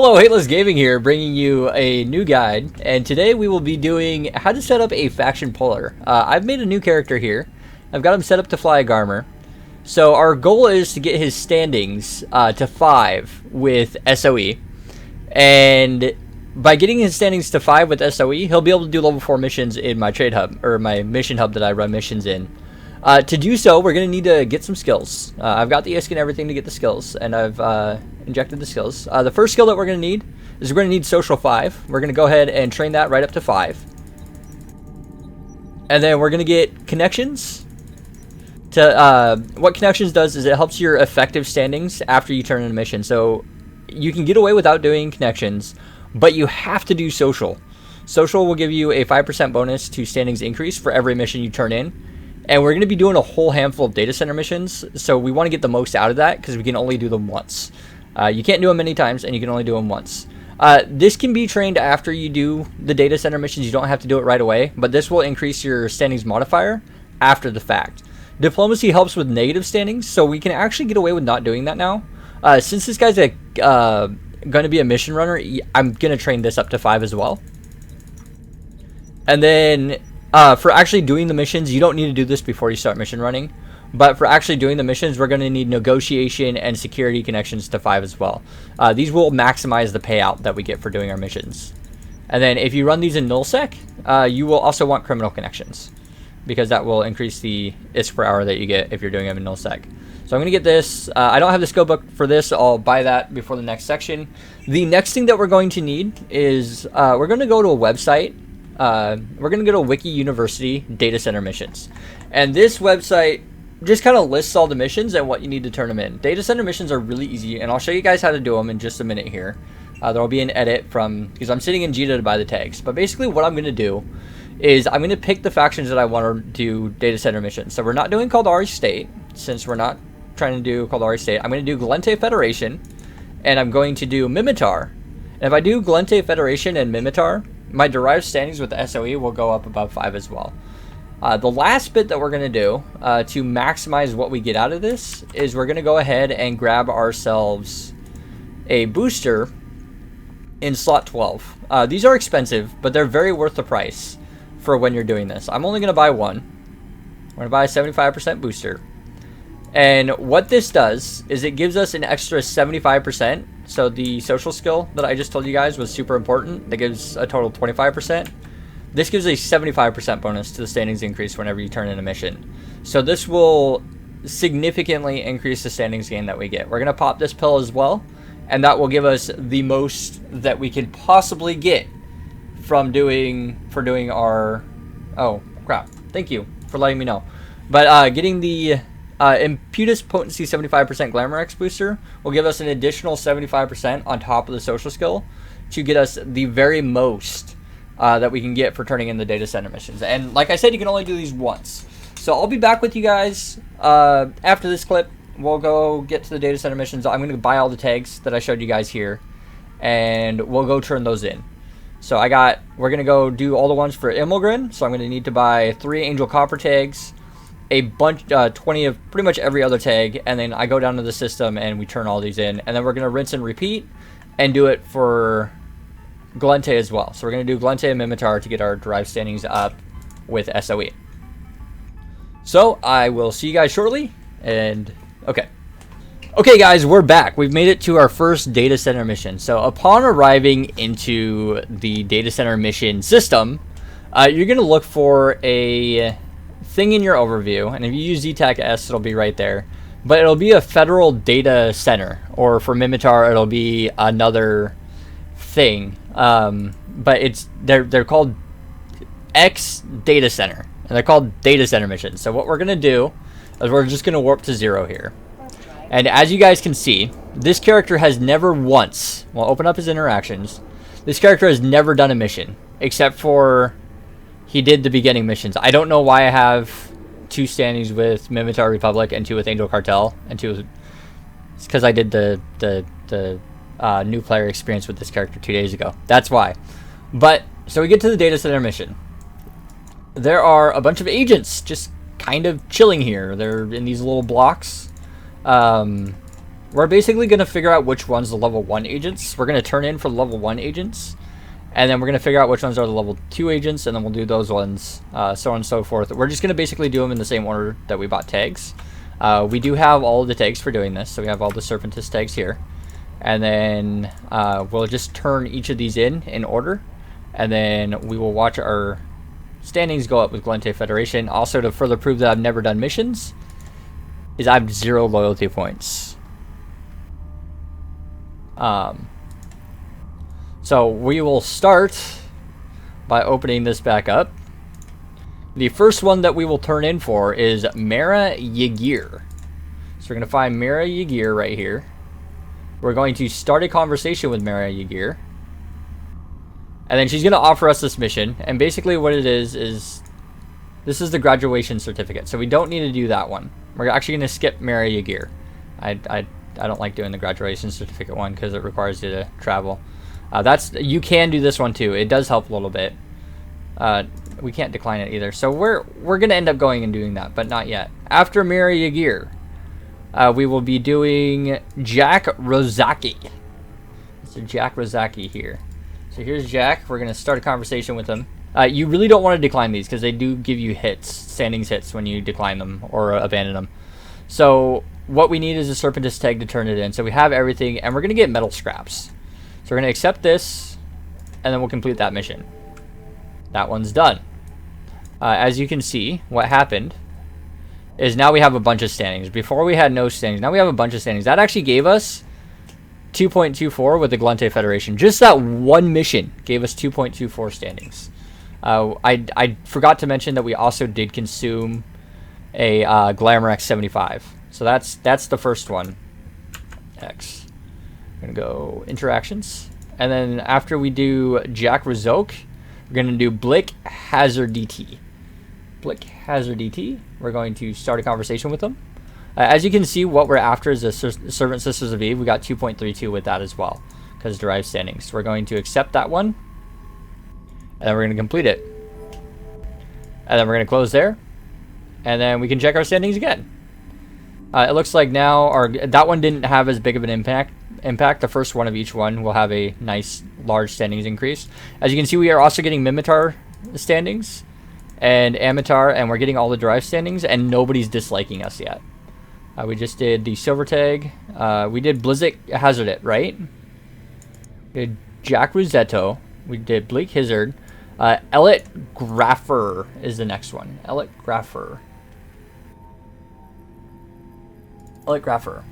Hello, Hateless Gaming here, bringing you a new guide, and today we will be doing how to set up a faction puller. I've made a new character here. I've got him set up to fly a Garmer. So our goal is to get his standings to 5 with SOE, and by getting his standings to 5 with SOE, he'll be able to do level 4 missions in my trade hub, or my mission hub that I run missions in. To do so, we're going to need to get some skills. I've got the ISK and everything to get the skills, and I've injected the skills. The first skill that we're going to need is we're going to need Social 5. We're going to go ahead and train that right up to 5. And then we're going to get Connections. What Connections does is it helps your effective standings after you turn in a mission. So you can get away without doing Connections, but you have to do Social. Social will give you a 5% bonus to standings increase for every mission you turn in. And we're going to be doing a whole handful of data center missions, so we want to get the most out of that because we can only do them once. You can't do them many times, and you can only do them once. This can be trained after you do the data center missions. You don't have to do it right away, but this will increase your standings modifier after the fact. Diplomacy helps with negative standings, so we can actually get away with not doing that now. Since this guy's going to be a mission runner, I'm going to train this up to 5 as well. And then for actually doing the missions, you don't need to do this before you start mission running. But for actually doing the missions, we're going to need negotiation and security connections to 5 as well. These will maximize the payout that we get for doing our missions. And then if you run these in nullsec, you will also want criminal connections, because that will increase the ISK per hour that you get if you're doing them in nullsec. So I'm going to get this. I don't have the skill book for this. So I'll buy that before the next section. The next thing that we're going to need is we're going to go to a website. We're going to go to Wiki University Data Center Missions. And this website just kind of lists all the missions and what you need to turn them in. Data center missions are really easy, and I'll show you guys how to do them in just a minute here. There will be an edit because I'm sitting in Jita to buy the tags. But basically what I'm going to do is I'm going to pick the factions that I want to do data center missions. So we're not doing Caldari State, since we're not trying to do Caldari State. I'm going to do Gallente Federation, and I'm going to do Minmatar. And if I do Gallente Federation and Minmatar, my derived standings with the SOE will go up above 5 as well. The last bit that we're going to do to maximize what we get out of this is we're going to go ahead and grab ourselves a booster in slot 12. These are expensive, but they're very worth the price for when you're doing this. I'm only going to buy one. I'm going to buy a 75% booster. And what this does is it gives us an extra 75%. So the social skill that I just told you guys was super important. That gives a total of 25%. This gives a 75% bonus to the standings increase whenever you turn in a mission. So this will significantly increase the standings gain that we get. We're going to pop this pill as well, and that will give us the most that we can possibly get from doing our... Oh, crap. Thank you for letting me know. But getting the Imputus Potency 75% Glamour X booster will give us an additional 75% on top of the social skill to get us the very most that we can get for turning in the data center missions. And like I said, you can only do these once. So I'll be back with you guys after this clip. We'll go get to the data center missions. I'm going to buy all the tags that I showed you guys here, and we'll go turn those in. So we're going to go do all the ones for Immelgren. So I'm going to need to buy 3 Angel Copper tags, a bunch, 20 of pretty much every other tag, and then I go down to the system and we turn all these in. And then we're going to rinse and repeat and do it for Gallente as well. So we're going to do Gallente and Minmatar to get our derived standings up with SOE. So I will see you guys shortly. And okay guys, we're back. We've made it to our first data center mission. So upon arriving into the data center mission system, you're going to look for a thing in your overview, and if you use ZTAC S, it'll be right there. But it'll be a federal data center, or for Minmatar it'll be another thing. But they're called X data center, and they're called data center missions. So what we're gonna do is we're just gonna warp to 0 here. And as you guys can see, this character has never once, we'll open up his interactions, this character has never done a mission, except for he did the beginning missions. I don't know why I have 2 standings with Minmatar Republic and 2 with Angel Cartel, and 2 with... It's because I did the new player experience with this character 2 days ago. That's why. But, so we get to the data center mission. There are a bunch of agents just kind of chilling here. They're in these little blocks. we're basically going to figure out which one's the level 1 agents. We're going to turn in for the level 1 agents, and then we're going to figure out which ones are the level 2 agents, and then we'll do those ones, so on and so forth. We're just going to basically do them in the same order that we bought tags. We do have all of the tags for doing this, so we have all the Serpentis tags here. And then we'll just turn each of these in order, and then we will watch our standings go up with Gallente Federation. Also, to further prove that I've never done missions, is I have 0 loyalty points. So we will start by opening this back up. The first one that we will turn in for is Mara Yagir. So we're going to find Mara Yagir right here. We're going to start a conversation with Mara Yagir. And then she's going to offer us this mission. And basically what it is this is the graduation certificate. So we don't need to do that one. We're actually going to skip Mara Yagir. I don't like doing the graduation certificate one because it requires you to travel. You can do this one too. It does help a little bit. We can't decline it either. So we're going to end up going and doing that, but not yet. After Mara Yagir, we will be doing Jack Rozaki. So Jack Rozaki here. So here's Jack. We're going to start a conversation with him. You really don't want to decline these because they do give you hits, standings hits, when you decline them or abandon them. So what we need is a Serpentis tag to turn it in. So we have everything, and we're going to get metal scraps. So we're going to accept this, and then we'll complete that mission. That one's done. As you can see, what happened is now we have a bunch of standings. Before we had no standings. Now we have a bunch of standings. That actually gave us 2.24 with the Gallente Federation. Just that one mission gave us 2.24 standings. I forgot to mention that we also did consume a Glamour X75. So that's the first one. X. We're going to go interactions. And then after we do Jack Rizok, we're going to do Blick Hazard DT. Blick Hazard DT. We're going to start a conversation with them. As you can see, what we're after is the Servant Sisters of Eve. We got 2.32 with that as well, because derived standings. We're going to accept that one, and then we're going to complete it. And then we're going to close there, and then we can check our standings again. It looks like now that one didn't have as big of an impact. The first one of each one will have a nice large standings increase. As you can see, we are also getting Minmatar standings and Amitar, and we're getting all the derived standings, and nobody's disliking us yet. We just did the silver tag. We did Blizzik Hazard it, right? We did Jack Rosetto. We did Bleak Hazard. Elliot Graffer is the next one. Elliot Graffer. Elliot Graffer.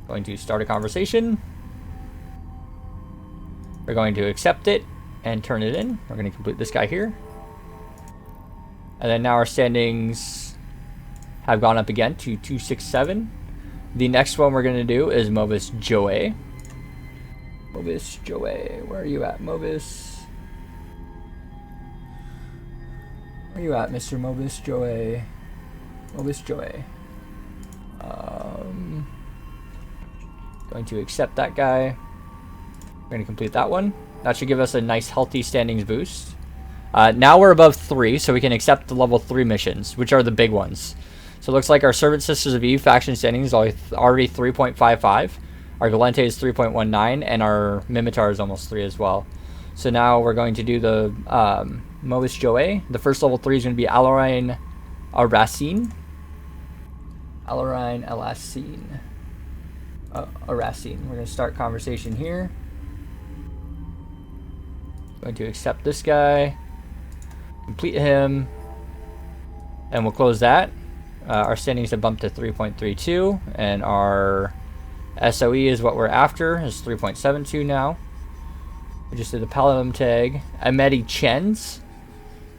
Going to start a conversation. We're going to accept it and turn it in. We're going to complete this guy here. And then now our standings have gone up again to 267. The next one we're going to do is Movis Joe. Movis Joe, where are you at, Movis? Where are you at, Mr. Movis Joe? Movis Joe. Going to accept that guy. We're going to complete that one. That should give us a nice healthy standings boost. Now we're above 3, so we can accept the level 3 missions, which are the big ones. So it looks like our Servant Sisters of Eve faction standings is already 3.55. Our Gallente is 3.19, and our Minmatar is almost 3 as well. So now we're going to do the Movis Joe. The first level 3 is going to be Alorine Aracine. Alorine Aracine. Aracine. We're going to start conversation here. Going to accept this guy. Complete him. And we'll close that. Our standings have bumped to 3.32, and our SOE is what we're after, is 3.72 now. We just did the Paladin tag. Amedi Chens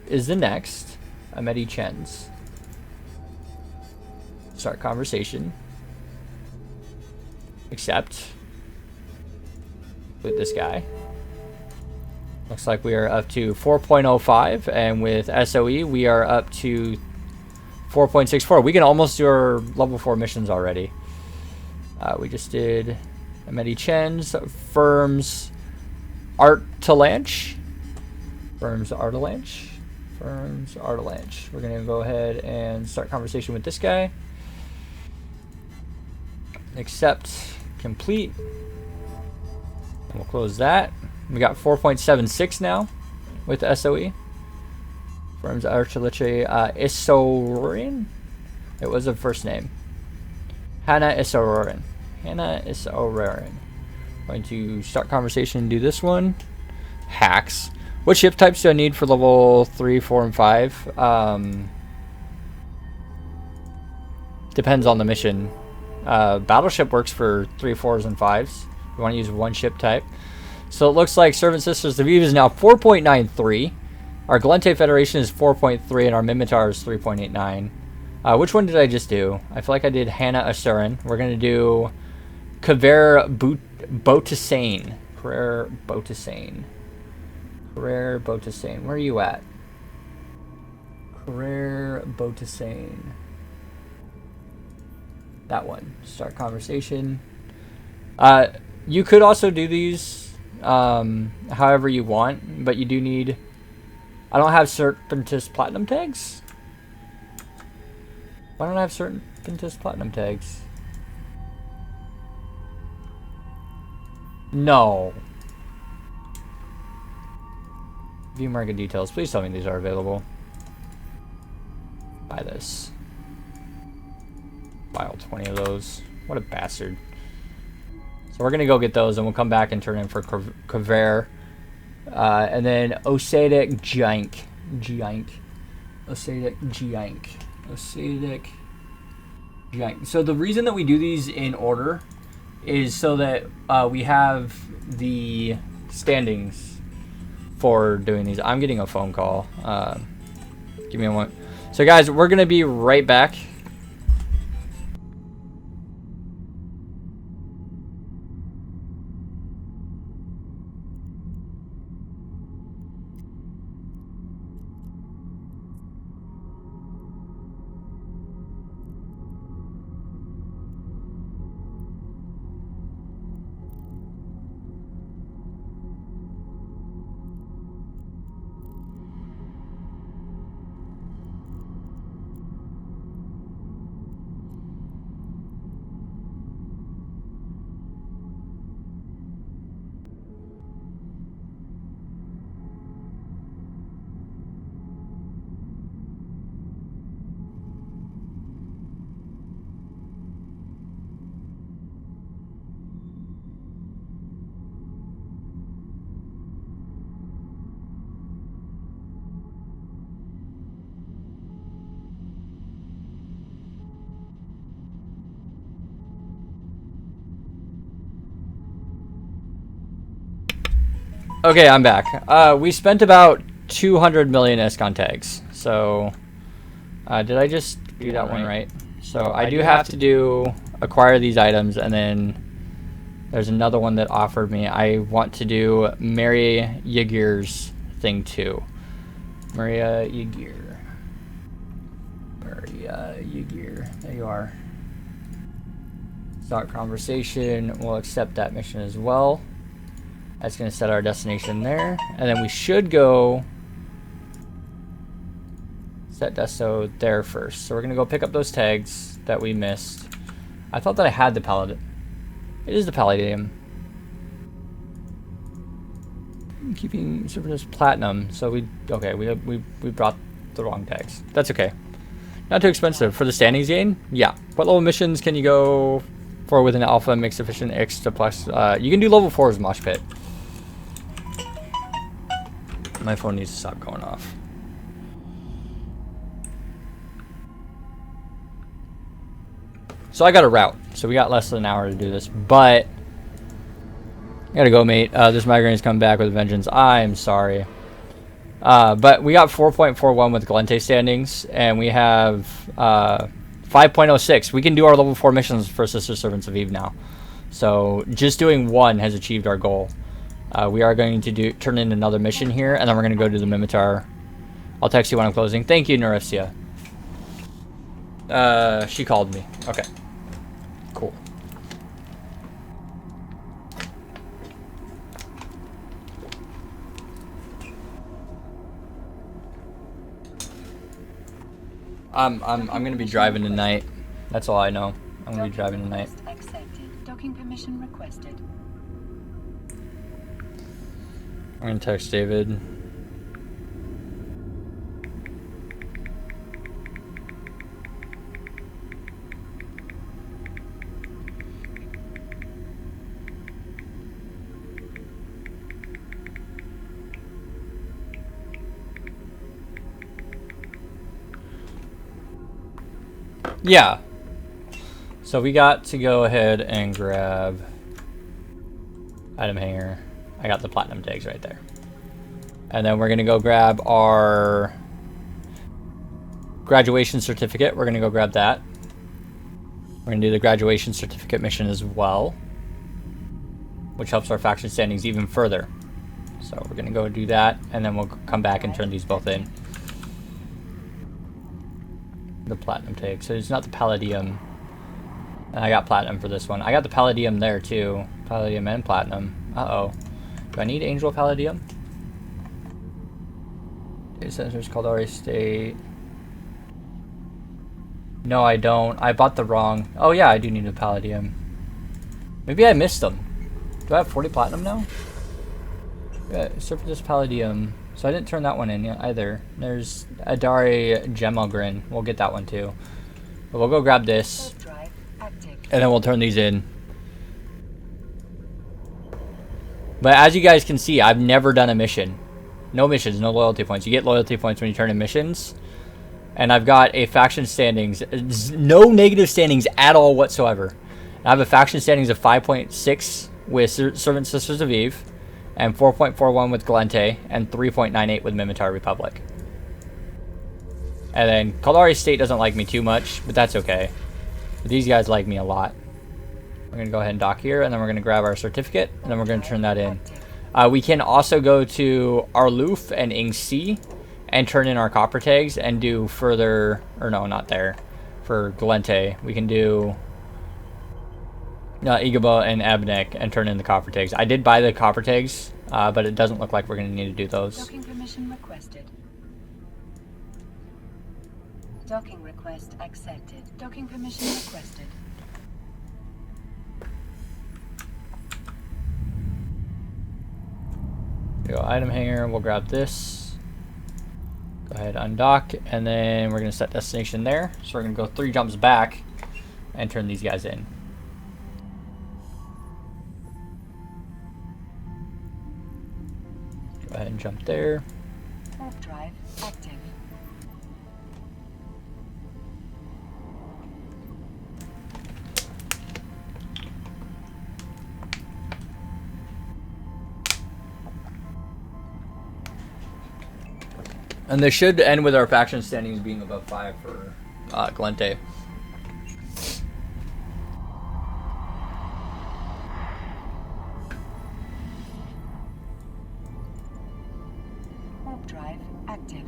is the next. Amedi Chens. Start conversation. Accept. With this guy. Looks like we are up to 4.05, and with SOE we are up to 4.64. We can almost do our level 4 missions already. We just did Amedi Chen's Firms Artalanche. Firms Artalanche. Firms Artalanche. We're going to go ahead and start conversation with this guy. Accept. Complete. And we'll close that. We got 4.76 now with SOE. Firm's Archiliche Isorin. It was a first name. Hannah Isorin. Hannah Isorin. Going to start conversation and do this one. Hacks. What ship types do I need for level 3, 4, and 5? Depends on the mission. Battleship works for 3, 4s, and 5s. You want to use one ship type. So it looks like Servant Sisters of Eve is now 4.93. Our Gallente Federation is 4.3, and our Minmatar is 3.89. Which one did I just do? I feel like I did Hannah Asurin. We're going to do Kaver Botasane. Career Botasane. Career Botasane. Where are you at? Career Botasane. That one. Start conversation. You could also do these however you want, but you do need... I don't have Serpentis Platinum tags? Why don't I have Serpentis Platinum tags? No. View market details. Please tell me these are available. Buy this. Buy all 20 of those. What a bastard. So we're going to go get those and we'll come back and turn in for Kaver. And then Osadic Giank. Osadic Giank. Osadic Giank. So the reason that we do these in order is so that we have the standings for doing these. I'm getting a phone call. Give me a moment. So guys, we're going to be right back. Okay, I'm back. We spent about 200 million Escon tags. So, did I just do that one right? So I do have to acquire these items, and then there's another one that offered me. I want to do Mary Yagir's thing too. Maria Yagir. Maria Yagir. There you are. Start conversation. We'll accept that mission as well. That's going to set our destination there. And then we should go set desto there first. So we're going to go pick up those tags that we missed. I thought that I had the Paladin. It is the Palladium. Keeping Serpentis Platinum. So we brought the wrong tags. That's okay. Not too expensive. For the standings gain? Yeah. What level missions can you go for with an alpha mix efficient X to plus? You can do level 4's Mosh Pit. My phone needs to stop going off. So I got a route. So we got less than an hour to do this. But I gotta go, mate. This migraine's coming back with a vengeance. I'm sorry. But we got 4.41 with Gallente standings. And we have 5.06. We can do our level 4 missions for Sister Servants of Eve now. So just doing one has achieved our goal. We are going to turn in another mission here, and then we're going to go to the Minmatar. I'll text you when I'm closing. Thank you, Norifcia. She called me. Okay. Cool. I'm going to be driving tonight. That's all I know. I'm going to be driving tonight. permission requested. I'm gonna text David. Yeah. So we got to go ahead and grab item hanger. I got the platinum tags right there. And then we're gonna go grab our graduation certificate. We're gonna go grab that. We're gonna do the graduation certificate mission as well, which helps our faction standings even further. So we're gonna go do that, and then we'll come back and turn these both in. The platinum tag. So it's not the palladium. I got platinum for this one. I got the palladium there too. Palladium and platinum. Uh-oh. Do I need angel palladium? Data centers called RA State. No, I don't. I bought the wrong. Oh yeah, I do need a palladium. Maybe I missed them. Do I have 40 platinum now? Yeah, surface palladium. So I didn't turn that one in yet either. There's Adari Gemogrin. We'll get that one too. But we'll go grab this. And then we'll turn these in. But as you guys can see, I've never done a mission. No missions, no loyalty points. You get loyalty points when you turn in missions. And I've got a faction standings. No negative standings at all whatsoever. I have a faction standings of 5.6 with Servant Sisters of Eve. And 4.41 with Gallente, and 3.98 with Minmatar Republic. And then Kaldari State doesn't like me too much, but that's okay. But these guys like me a lot. We're going to go ahead and dock here, and then we're going to grab our certificate, and then we're going to turn that in. We can also go to Arloof and Ingsi and turn in our copper tags and do further, or no, not there. For Gallente, we can do Igaba and Abnek and turn in the copper tags. I did buy the copper tags, but it doesn't look like we're going to need to do those. Docking permission requested. Docking request accepted. Docking permission requested. Go item hanger, we'll grab this. Go ahead, undock, and then we're going to set destination there. So we're going to go 3 jumps back and turn these guys in. Go ahead and jump there. Warp drive active. And this should end with our faction standings being above 5 for Gallente. Warp drive active.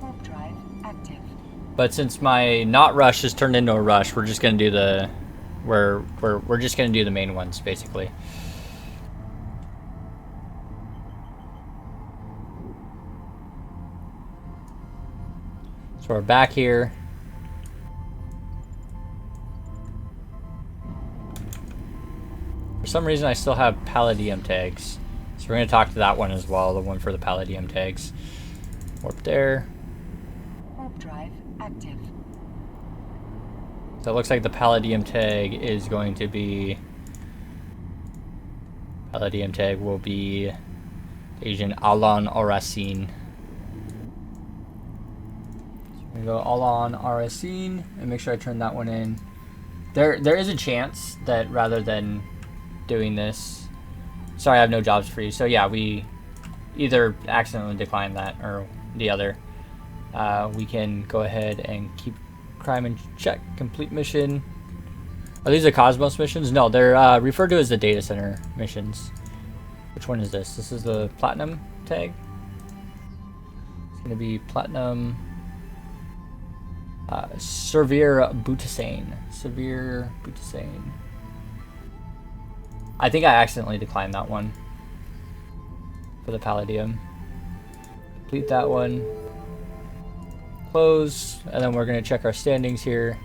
Warp drive active. But since my not rush has turned into a rush, we're just gonna do the we're just gonna do the main ones basically. So we're back here. For some reason I still have palladium tags. So we're gonna talk to that one as well, the one for the palladium tags. Warp there. Warp drive active. So it looks like the palladium tag is going to be... Palladium tag will be Agent Alan Arasin. So we go Alan Arasin and make sure I turn that one in. There is a chance that rather than doing this... Sorry, I have no jobs for you. So yeah, we either accidentally decline that or the other. We can go ahead and keep crime in check, complete mission, Are these the Cosmos missions? No, they're referred to as the data center missions. Which one is this? This is the Platinum tag. It's going to be Platinum Severe Butane. Severe Butane. I think I accidentally declined that one for the Palladium. Complete that one. Close, and then we're going to check our standings here.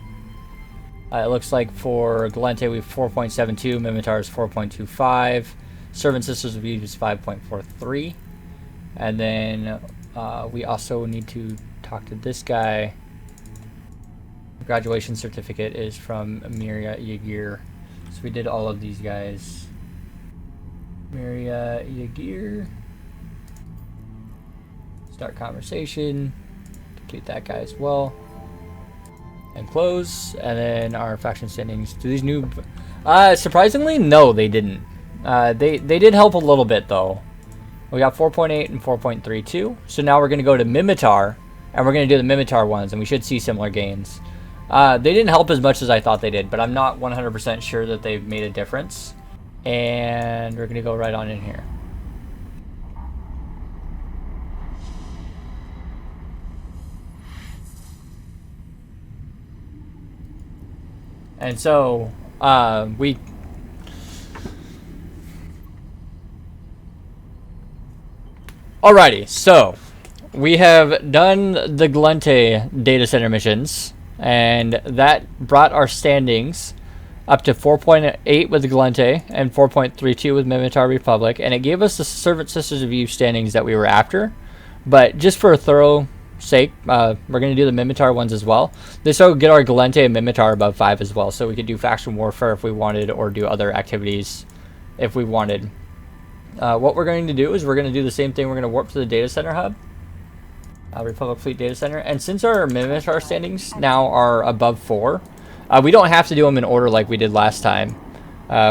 It looks like for Gallente we have 4.72, Minmatar is 4.25, Servant Sisters of Eve is 5.43, and then we also need to talk to this guy. Graduation certificate is from Miria Yagir. So we did all of these guys. Miria Yagir. Start conversation. Complete that guy as well. And close. And then our faction standings. Do these new... surprisingly, no, they didn't. They did help a little bit, though. We got 4.8 and 4.32. So now we're going to go to Minmatar. And we're going to do the Minmatar ones. And we should see similar gains. They didn't help as much as I thought they did. But I'm not 100% sure that they've made a difference. And we're going to go right on in here. And so, we... Alrighty, so, we have done the Gallente data center missions, and that brought our standings up to 4.8 with the Gallente, and 4.32 with Minmatar Republic, and it gave us the Servant Sisters of Eve standings that we were after, but just for a thorough sake, we're going to do the Minmatar ones as well. This will get our Gallente and Minmatar above 5 as well, so we could do faction warfare if we wanted, or do other activities if we wanted. What we're going to do is we're going to do the same thing. We're going to warp to the data center hub, Republic Fleet Data Center, and since our Minmatar standings now are above 4, we don't have to do them in order like we did last time.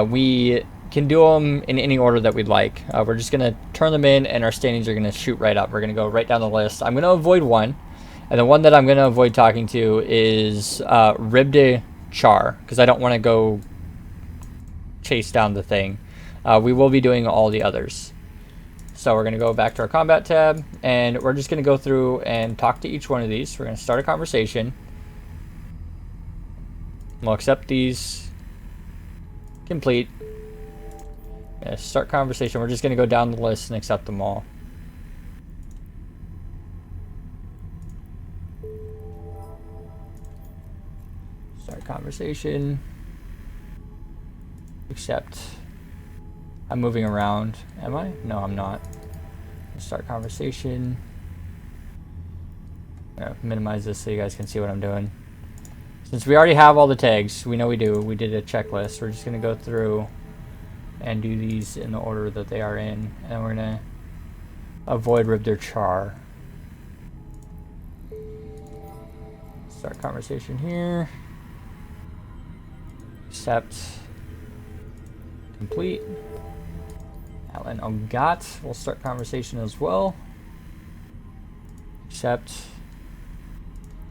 We can do them in any order that we'd like. We're just going to turn them in, and our standings are going to shoot right up. We're going to go right down the list. I'm going to avoid one, and the one that I'm going to avoid talking to is Ribde Char, because I don't want to go chase down the thing. We will be doing all the others. So we're going to go back to our combat tab, and we're just going to go through and talk to each one of these. We're going to start a conversation. We'll accept these. Complete. Start conversation. We're just going to go down the list and accept them all. Start conversation. Accept. I'm moving around. Am I? No, I'm not. Start conversation. Minimize this so you guys can see what I'm doing. Since we already have all the tags, we know we do. We did a checklist. We're just going to go through and do these in the order that they are in, and we're gonna avoid Ribder Char. Start conversation here. Accept. Complete. Alan Ogat, we'll start conversation as well. Accept.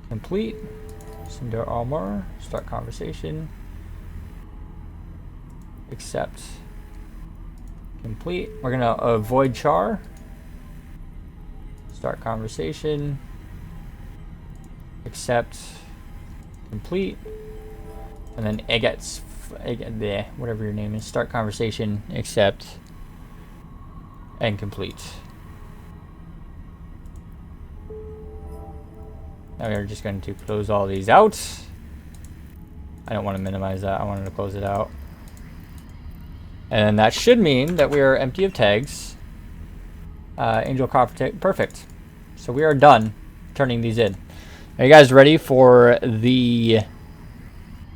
Complete. Sindar Almar, start conversation. Accept. Complete. We're gonna avoid Char. Start conversation. Accept. Complete. And then Egets, whatever your name is. Start conversation. Accept. And complete. Now we're just going to close all these out. I don't want to minimize that. I wanted to close it out. And that should mean that we are empty of tags. Angel Copper tag. Perfect. So we are done turning these in. Are you guys ready for the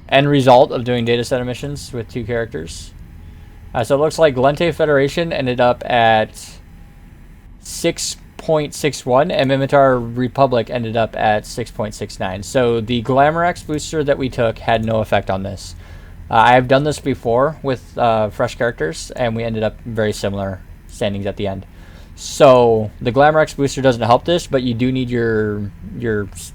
end result of doing data center missions with 2 characters? So it looks like Gallente Federation ended up at 6.61 and Minmatar Republic ended up at 6.69. So the Glamorex booster that we took had no effect on this. I have done this before with fresh characters, and we ended up very similar standings at the end. So the Glamorex booster doesn't help this, but you do need your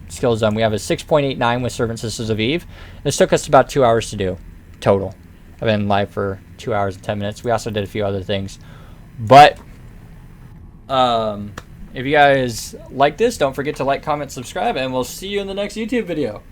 skills done. We have a 6.89 with Servant Sisters of Eve. This took us about 2 hours to do. total. I've been live for 2 hours and 10 minutes. We also did a few other things. But if you guys like this, don't forget to like, comment, subscribe, and we'll see you in the next YouTube video.